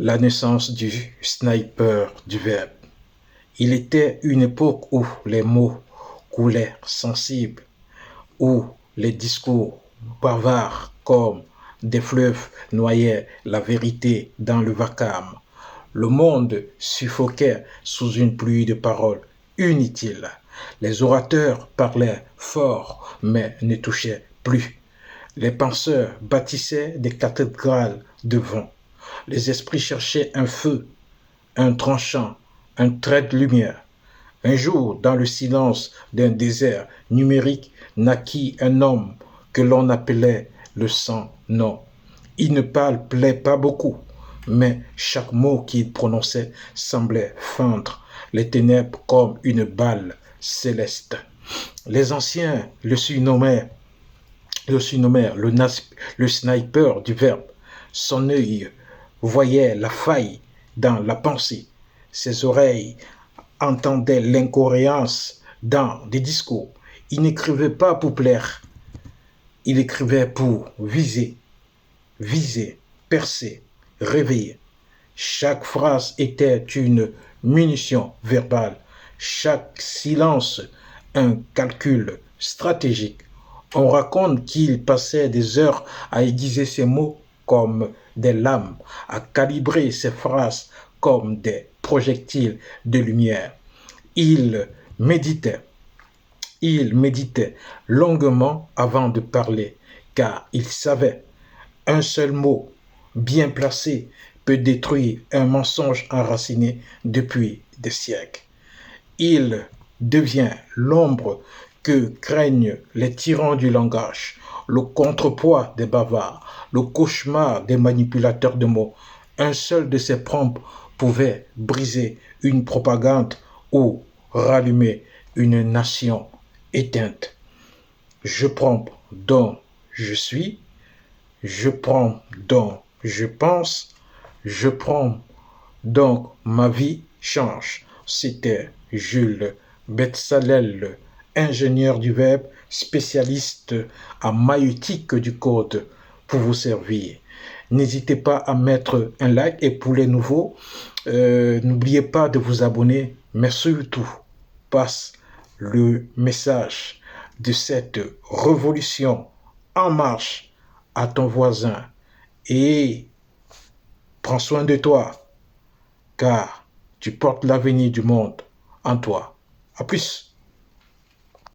La naissance du sniper du verbe. Il était une époque où les mots coulaient sensibles, où les discours bavards comme des fleuves noyaient la vérité dans le vacarme. Le monde suffoquait sous une pluie de paroles inutiles. Les orateurs parlaient fort mais ne touchaient plus. Les penseurs bâtissaient des cathédrales de vent. Les esprits cherchaient un feu, un tranchant, un trait de lumière. Un jour, dans le silence d'un désert numérique, naquit un homme que l'on appelait le sans-nom. Il ne parlait pas beaucoup, mais chaque mot qu'il prononçait semblait feindre les ténèbres comme une balle céleste. Les anciens le surnommèrent le sniper du verbe. Son œil voyait la faille dans la pensée. Ses oreilles entendaient l'incohérence dans des discours. Il n'écrivait pas pour plaire. Il écrivait pour viser, percer, réveiller. Chaque phrase était une munition verbale. Chaque silence, un calcul stratégique. On raconte qu'il passait des heures à aiguiser ses mots comme des lames, à calibrer ses phrases comme des projectiles de lumière. Il méditait, il méditait longuement avant de parler, car il savait un seul mot bien placé peut détruire un mensonge enraciné depuis des siècles. Il devient l'ombre que craignent les tyrans du langage, le contrepoids des bavards, le cauchemar des manipulateurs de mots. Un seul de ses prompts pouvait briser une propagande ou rallumer une nation éteinte. Je prends dont je suis, je prends dont je pense, je prends donc ma vie change. C'était Jules Bezalel, ingénieur du verbe, spécialiste en maïeutique du code pour vous servir. N'hésitez pas à mettre un like et pour les nouveaux, n'oubliez pas de vous abonner, mais surtout, passe le message de cette révolution en marche à ton voisin et prends soin de toi car tu portes l'avenir du monde en toi. À plus.